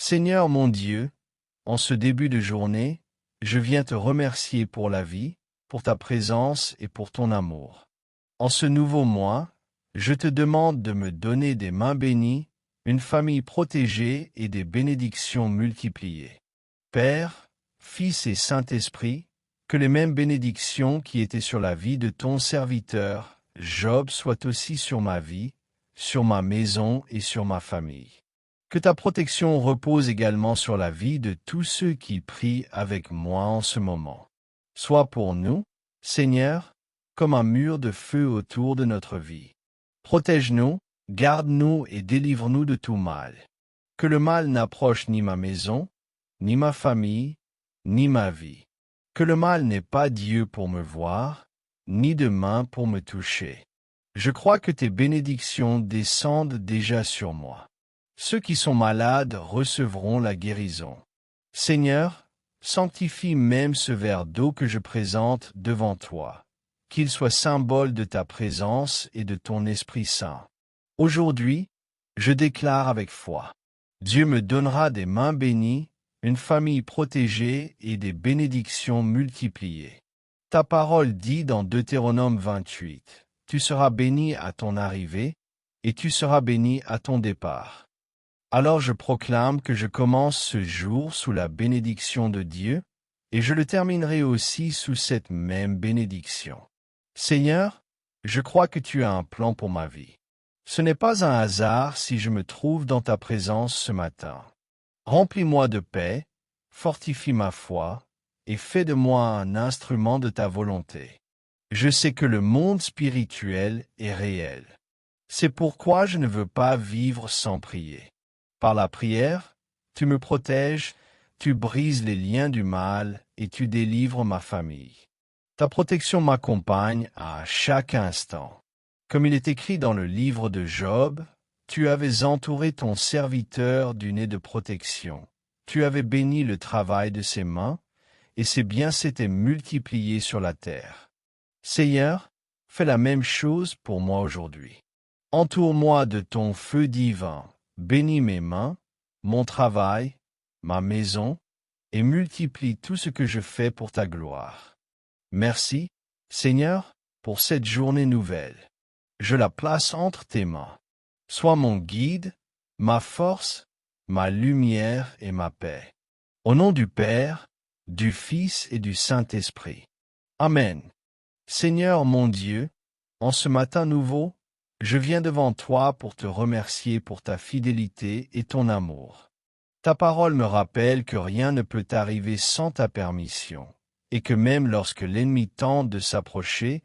Seigneur mon Dieu, en ce début de journée, je viens te remercier pour la vie, pour ta présence et pour ton amour. En ce nouveau mois, je te demande de me donner des mains bénies, une famille protégée et des bénédictions multipliées. Père, Fils et Saint-Esprit, que les mêmes bénédictions qui étaient sur la vie de ton serviteur, Job, soient aussi sur ma vie, sur ma maison et sur ma famille. Que ta protection repose également sur la vie de tous ceux qui prient avec moi en ce moment. Sois pour nous, Seigneur, comme un mur de feu autour de notre vie. Protège-nous, garde-nous et délivre-nous de tout mal. Que le mal n'approche ni ma maison, ni ma famille, ni ma vie. Que le mal n'ait pas d'yeux pour me voir, ni de main pour me toucher. Je crois que tes bénédictions descendent déjà sur moi. Ceux qui sont malades recevront la guérison. Seigneur, sanctifie même ce verre d'eau que je présente devant toi, qu'il soit symbole de ta présence et de ton Esprit Saint. Aujourd'hui, je déclare avec foi, Dieu me donnera des mains bénies, une famille protégée et des bénédictions multipliées. Ta parole dit dans Deutéronome 28, tu seras béni à ton arrivée, et tu seras béni à ton départ. Alors je proclame que je commence ce jour sous la bénédiction de Dieu, et je le terminerai aussi sous cette même bénédiction. Seigneur, je crois que tu as un plan pour ma vie. Ce n'est pas un hasard si je me trouve dans ta présence ce matin. Remplis-moi de paix, fortifie ma foi, et fais de moi un instrument de ta volonté. Je sais que le monde spirituel est réel. C'est pourquoi je ne veux pas vivre sans prier. Par la prière, tu me protèges, tu brises les liens du mal et tu délivres ma famille. Ta protection m'accompagne à chaque instant. Comme il est écrit dans le livre de Job, tu avais entouré ton serviteur d'une aie de protection. Tu avais béni le travail de ses mains, et ses biens s'étaient multipliés sur la terre. Seigneur, fais la même chose pour moi aujourd'hui. Entoure-moi de ton feu divin. Bénis mes mains, mon travail, ma maison, et multiplie tout ce que je fais pour ta gloire. Merci, Seigneur, pour cette journée nouvelle. Je la place entre tes mains. Sois mon guide, ma force, ma lumière et ma paix. Au nom du Père, du Fils et du Saint-Esprit. Amen. Seigneur mon Dieu, en ce matin nouveau, je viens devant toi pour te remercier pour ta fidélité et ton amour. Ta parole me rappelle que rien ne peut arriver sans ta permission, et que même lorsque l'ennemi tente de s'approcher,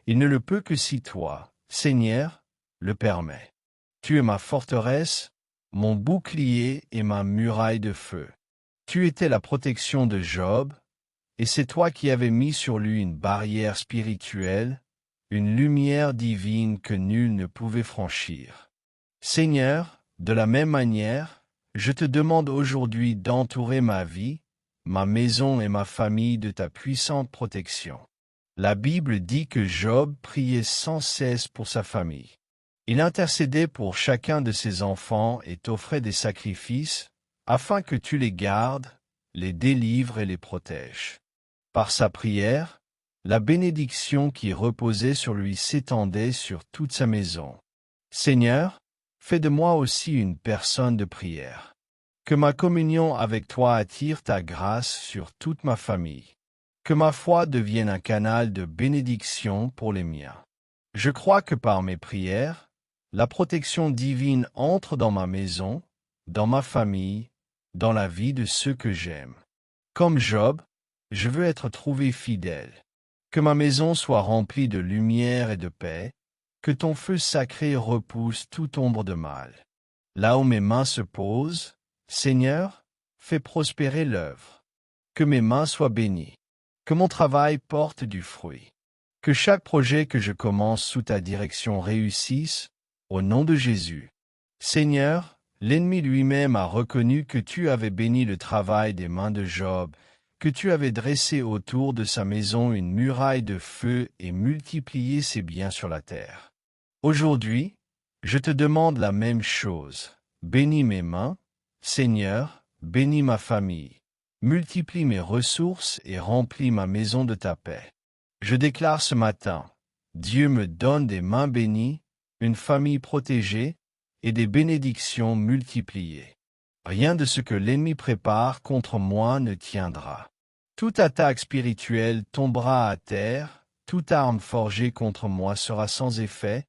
il ne le peut que si toi, Seigneur, le permets. Tu es ma forteresse, mon bouclier et ma muraille de feu. Tu étais la protection de Job, et c'est toi qui avais mis sur lui une barrière spirituelle, une lumière divine que nul ne pouvait franchir. Seigneur, de la même manière, je te demande aujourd'hui d'entourer ma vie, ma maison et ma famille de ta puissante protection. La Bible dit que Job priait sans cesse pour sa famille. Il intercédait pour chacun de ses enfants et t'offrait des sacrifices, afin que tu les gardes, les délivres et les protèges. Par sa prière, la bénédiction qui reposait sur lui s'étendait sur toute sa maison. Seigneur, fais de moi aussi une personne de prière. Que ma communion avec toi attire ta grâce sur toute ma famille. Que ma foi devienne un canal de bénédiction pour les miens. Je crois que par mes prières, la protection divine entre dans ma maison, dans ma famille, dans la vie de ceux que j'aime. Comme Job, je veux être trouvé fidèle. Que ma maison soit remplie de lumière et de paix, que ton feu sacré repousse toute ombre de mal. Là où mes mains se posent, Seigneur, fais prospérer l'œuvre. Que mes mains soient bénies. Que mon travail porte du fruit. Que chaque projet que je commence sous ta direction réussisse, au nom de Jésus. Seigneur, l'ennemi lui-même a reconnu que tu avais béni le travail des mains de Job, que tu avais dressé autour de sa maison une muraille de feu et multiplié ses biens sur la terre. Aujourd'hui, je te demande la même chose. Bénis mes mains, Seigneur, bénis ma famille. Multiplie mes ressources et remplis ma maison de ta paix. Je déclare ce matin, Dieu me donne des mains bénies, une famille protégée et des bénédictions multipliées. Rien de ce que l'ennemi prépare contre moi ne tiendra. Toute attaque spirituelle tombera à terre, toute arme forgée contre moi sera sans effet,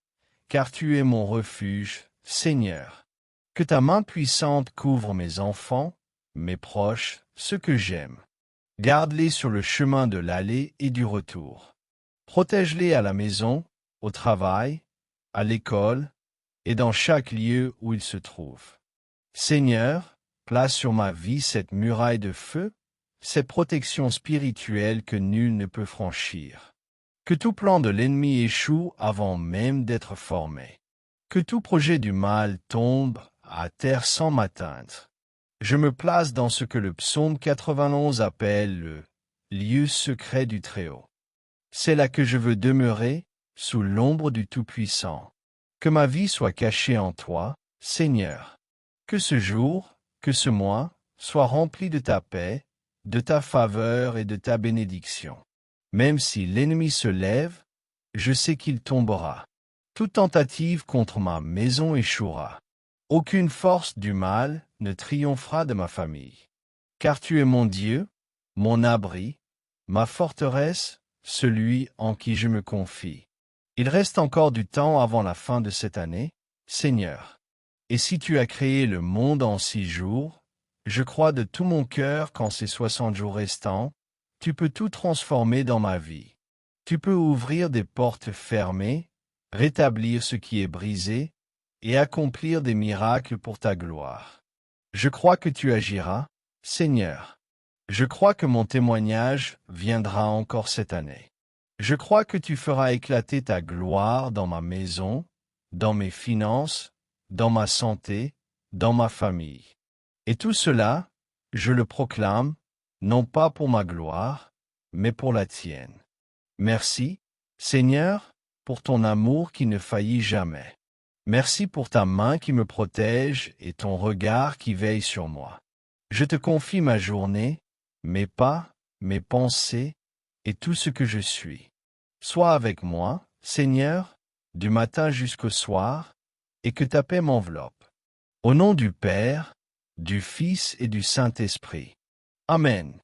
car tu es mon refuge, Seigneur. Que ta main puissante couvre mes enfants, mes proches, ceux que j'aime. Garde-les sur le chemin de l'aller et du retour. Protège-les à la maison, au travail, à l'école et dans chaque lieu où ils se trouvent. Seigneur, place sur ma vie cette muraille de feu, cette protection spirituelle que nul ne peut franchir. Que tout plan de l'ennemi échoue avant même d'être formé. Que tout projet du mal tombe à terre sans m'atteindre. Je me place dans ce que le psaume 91 appelle le lieu secret du Très-Haut. C'est là que je veux demeurer, sous l'ombre du Tout-Puissant. Que ma vie soit cachée en toi, Seigneur. Que ce jour, que ce mois, soit rempli de ta paix, de ta faveur et de ta bénédiction. Même si l'ennemi se lève, je sais qu'il tombera. Toute tentative contre ma maison échouera. Aucune force du mal ne triomphera de ma famille. Car tu es mon Dieu, mon abri, ma forteresse, celui en qui je me confie. Il reste encore du temps avant la fin de cette année, Seigneur. Et si tu as créé le monde en 6 jours, je crois de tout mon cœur qu'en ces 60 jours restants, tu peux tout transformer dans ma vie. Tu peux ouvrir des portes fermées, rétablir ce qui est brisé, et accomplir des miracles pour ta gloire. Je crois que tu agiras, Seigneur. Je crois que mon témoignage viendra encore cette année. Je crois que tu feras éclater ta gloire dans ma maison, dans mes finances, dans ma santé, dans ma famille. Et tout cela, je le proclame, non pas pour ma gloire, mais pour la tienne. Merci, Seigneur, pour ton amour qui ne faillit jamais. Merci pour ta main qui me protège et ton regard qui veille sur moi. Je te confie ma journée, mes pas, mes pensées et tout ce que je suis. Sois avec moi, Seigneur, du matin jusqu'au soir, et que ta paix m'enveloppe. Au nom du Père, du Fils et du Saint-Esprit. Amen.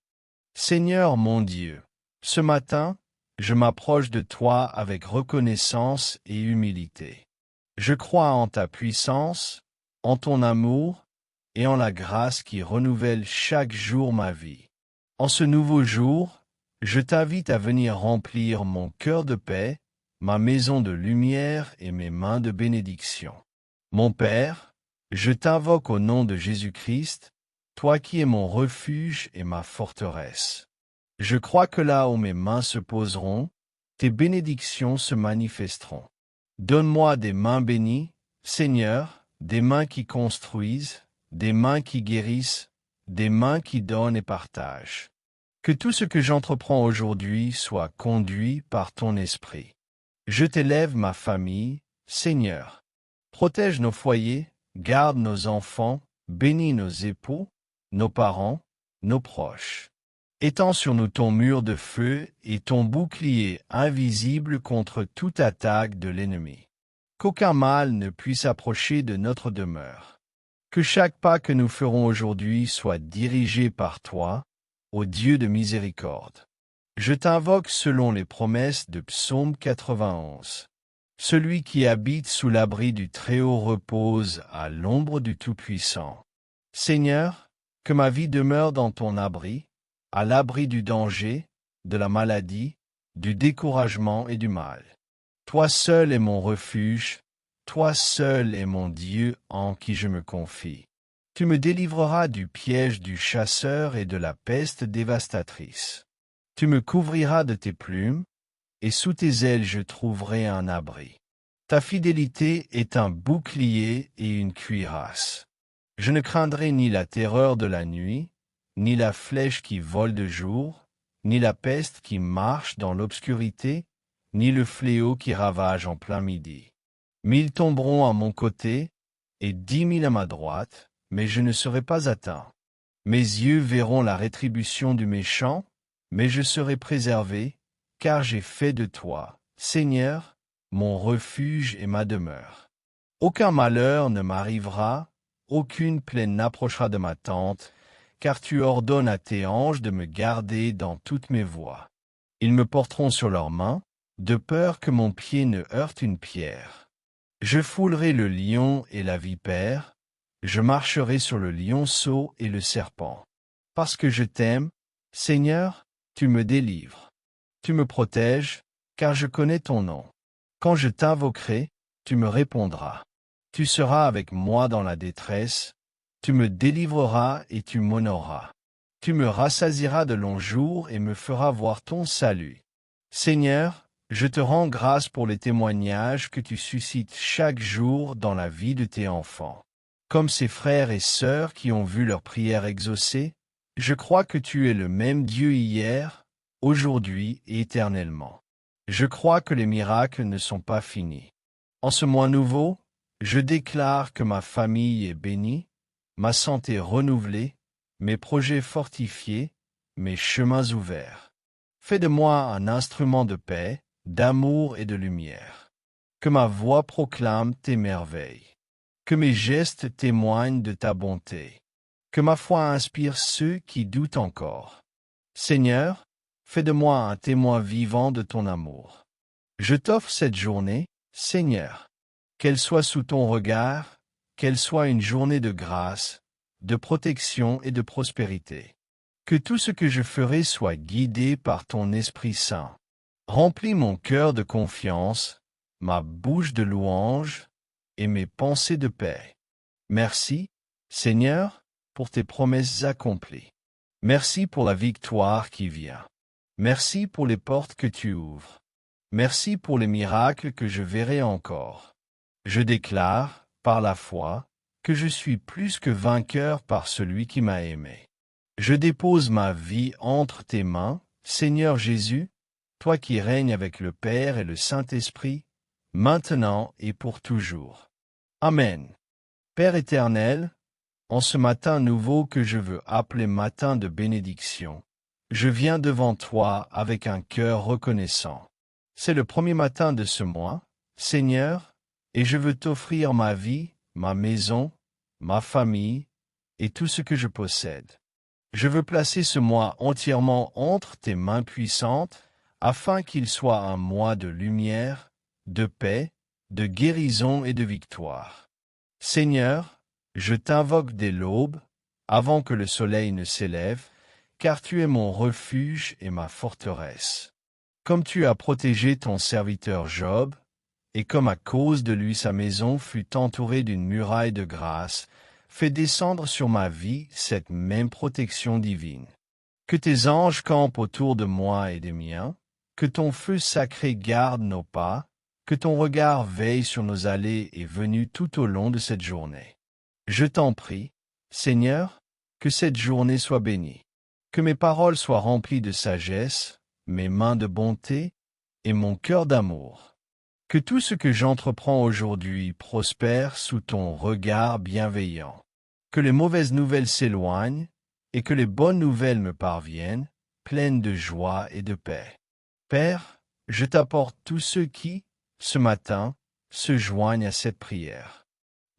Seigneur mon Dieu, ce matin, je m'approche de toi avec reconnaissance et humilité. Je crois en ta puissance, en ton amour et en la grâce qui renouvelle chaque jour ma vie. En ce nouveau jour, je t'invite à venir remplir mon cœur de paix, ma maison de lumière et mes mains de bénédiction. Mon Père, je t'invoque au nom de Jésus-Christ, toi qui es mon refuge et ma forteresse. Je crois que là où mes mains se poseront, tes bénédictions se manifesteront. Donne-moi des mains bénies, Seigneur, des mains qui construisent, des mains qui guérissent, des mains qui donnent et partagent. Que tout ce que j'entreprends aujourd'hui soit conduit par ton esprit. Je t'élève ma famille, Seigneur. Protège nos foyers, garde nos enfants, bénis nos époux, nos parents, nos proches. Étends sur nous ton mur de feu et ton bouclier invisible contre toute attaque de l'ennemi. Qu'aucun mal ne puisse approcher de notre demeure. Que chaque pas que nous ferons aujourd'hui soit dirigé par toi, ô Dieu de miséricorde. Je t'invoque selon les promesses de Psaume 91. Celui qui habite sous l'abri du Très-Haut repose à l'ombre du Tout-Puissant. Seigneur, que ma vie demeure dans ton abri, à l'abri du danger, de la maladie, du découragement et du mal. Toi seul es mon refuge, toi seul es mon Dieu en qui je me confie. Tu me délivreras du piège du chasseur et de la peste dévastatrice. Tu me couvriras de tes plumes, et sous tes ailes je trouverai un abri. Ta fidélité est un bouclier et une cuirasse. Je ne craindrai ni la terreur de la nuit, ni la flèche qui vole de jour, ni la peste qui marche dans l'obscurité, ni le fléau qui ravage en plein midi. 1000 tomberont à mon côté, et 10 000 à ma droite, mais je ne serai pas atteint. Mes yeux verront la rétribution du méchant, mais je serai préservé, car j'ai fait de toi, Seigneur, mon refuge et ma demeure. Aucun malheur ne m'arrivera, aucune plaie n'approchera de ma tente, car tu ordonnes à tes anges de me garder dans toutes mes voies. Ils me porteront sur leurs mains, de peur que mon pied ne heurte une pierre. Je foulerai le lion et la vipère, je marcherai sur le lionceau et le serpent. Parce que je t'aime, Seigneur, tu me délivres. Tu me protèges, car je connais ton nom. Quand je t'invoquerai, tu me répondras. Tu seras avec moi dans la détresse, tu me délivreras et tu m'honoreras. Tu me rassasieras de longs jours et me feras voir ton salut. Seigneur, je te rends grâce pour les témoignages que tu suscites chaque jour dans la vie de tes enfants. Comme ces frères et sœurs qui ont vu leurs prières exaucées, je crois que tu es le même Dieu hier, aujourd'hui et éternellement. Je crois que les miracles ne sont pas finis. En ce mois nouveau, je déclare que ma famille est bénie, ma santé renouvelée, mes projets fortifiés, mes chemins ouverts. Fais de moi un instrument de paix, d'amour et de lumière. Que ma voix proclame tes merveilles. Que mes gestes témoignent de ta bonté. Que ma foi inspire ceux qui doutent encore. Seigneur, fais de moi un témoin vivant de ton amour. Je t'offre cette journée, Seigneur. Qu'elle soit sous ton regard, qu'elle soit une journée de grâce, de protection et de prospérité. Que tout ce que je ferai soit guidé par ton Esprit Saint. Remplis mon cœur de confiance, ma bouche de louange, et mes pensées de paix. Merci, Seigneur, pour tes promesses accomplies. Merci pour la victoire qui vient. Merci pour les portes que tu ouvres. Merci pour les miracles que je verrai encore. Je déclare, par la foi, que je suis plus que vainqueur par celui qui m'a aimé. Je dépose ma vie entre tes mains, Seigneur Jésus, toi qui règnes avec le Père et le Saint-Esprit, maintenant et pour toujours. Amen. Père éternel, en ce matin nouveau que je veux appeler matin de bénédiction, je viens devant toi avec un cœur reconnaissant. C'est le premier matin de ce mois, Seigneur, et je veux t'offrir ma vie, ma maison, ma famille et tout ce que je possède. Je veux placer ce mois entièrement entre tes mains puissantes, afin qu'il soit un mois de lumière, de paix, de guérison et de victoire. Seigneur, je t'invoque dès l'aube, avant que le soleil ne s'élève, car tu es mon refuge et ma forteresse. Comme tu as protégé ton serviteur Job, et comme à cause de lui sa maison fut entourée d'une muraille de grâce, fais descendre sur ma vie cette même protection divine. Que tes anges campent autour de moi et des miens, que ton feu sacré garde nos pas, que ton regard veille sur nos allées et venues tout au long de cette journée. Je t'en prie, Seigneur, que cette journée soit bénie, que mes paroles soient remplies de sagesse, mes mains de bonté et mon cœur d'amour. Que tout ce que j'entreprends aujourd'hui prospère sous ton regard bienveillant. Que les mauvaises nouvelles s'éloignent et que les bonnes nouvelles me parviennent, pleines de joie et de paix. Père, je t'apporte tous ceux qui, ce matin, se joignent à cette prière.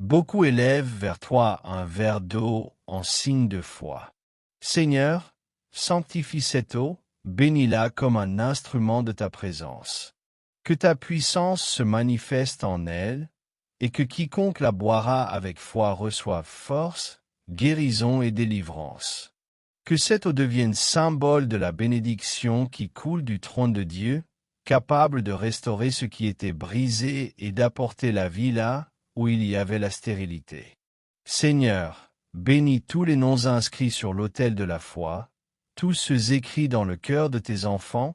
Beaucoup élèvent vers toi un verre d'eau en signe de foi. Seigneur, sanctifie cette eau, bénis-la comme un instrument de ta présence. Que ta puissance se manifeste en elle, et que quiconque la boira avec foi reçoive force, guérison et délivrance. Que cette eau devienne symbole de la bénédiction qui coule du trône de Dieu, capable de restaurer ce qui était brisé et d'apporter la vie là où il y avait la stérilité. Seigneur, bénis tous les noms inscrits sur l'autel de la foi, tous ceux écrits dans le cœur de tes enfants,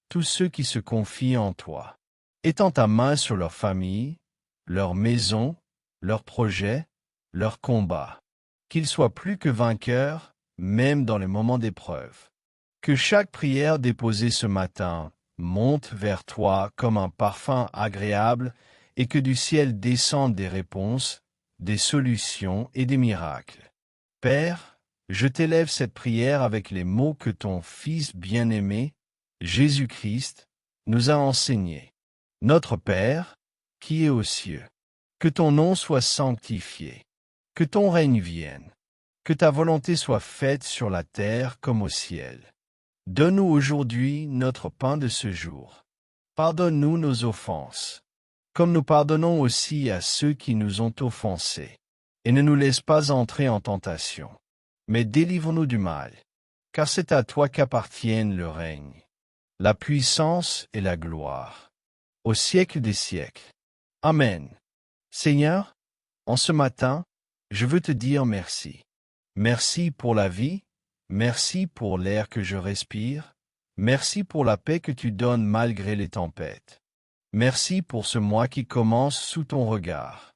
tous ceux qui se confient en toi. Étends ta main sur leur famille, leur maison, leurs projets, leurs combats. Qu'ils soient plus que vainqueurs, même dans les moments d'épreuve. Que chaque prière déposée ce matin monte vers toi comme un parfum agréable et que du ciel descendent des réponses, des solutions et des miracles. Père, je t'élève cette prière avec les mots que ton Fils bien-aimé, Jésus-Christ, nous a enseignés. Notre Père, qui es aux cieux, que ton nom soit sanctifié, que ton règne vienne, que ta volonté soit faite sur la terre comme au ciel. Donne-nous aujourd'hui notre pain de ce jour. Pardonne-nous nos offenses, comme nous pardonnons aussi à ceux qui nous ont offensés. Et ne nous laisse pas entrer en tentation, mais délivre-nous du mal, car c'est à toi qu'appartiennent le règne, la puissance et la gloire, au siècle des siècles. Amen. Seigneur, en ce matin, je veux te dire merci. Merci pour la vie, merci pour l'air que je respire, merci pour la paix que tu donnes malgré les tempêtes. Merci pour ce mois qui commence sous ton regard.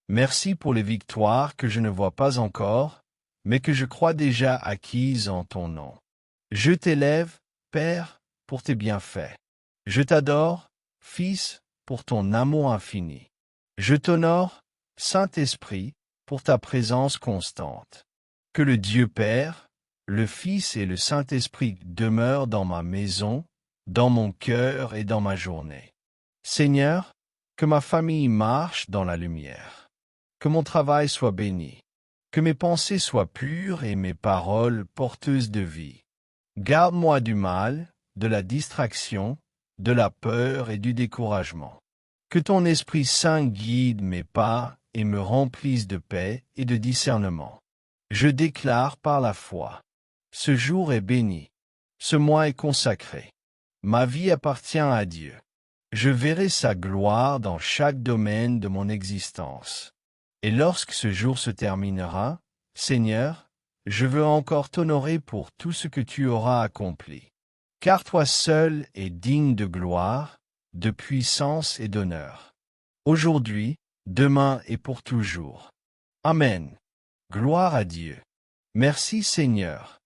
Merci pour les victoires que je ne vois pas encore, mais que je crois déjà acquises en ton nom. Je t'élève, Père, pour tes bienfaits. Je t'adore, Fils, pour ton amour infini. Je t'honore, Saint-Esprit, pour ta présence constante. Que le Dieu Père, le Fils et le Saint-Esprit demeurent dans ma maison, dans mon cœur et dans ma journée. Seigneur, que ma famille marche dans la lumière. Que mon travail soit béni, que mes pensées soient pures et mes paroles porteuses de vie. Garde-moi du mal, de la distraction, de la peur et du découragement. Que ton Esprit Saint guide mes pas et me remplisse de paix et de discernement. Je déclare par la foi. Ce jour est béni. Ce mois est consacré. Ma vie appartient à Dieu. Je verrai sa gloire dans chaque domaine de mon existence. Et lorsque ce jour se terminera, Seigneur, je veux encore t'honorer pour tout ce que tu auras accompli. Car toi seul es digne de gloire, de puissance et d'honneur. Aujourd'hui, demain et pour toujours. Amen. Gloire à Dieu. Merci Seigneur.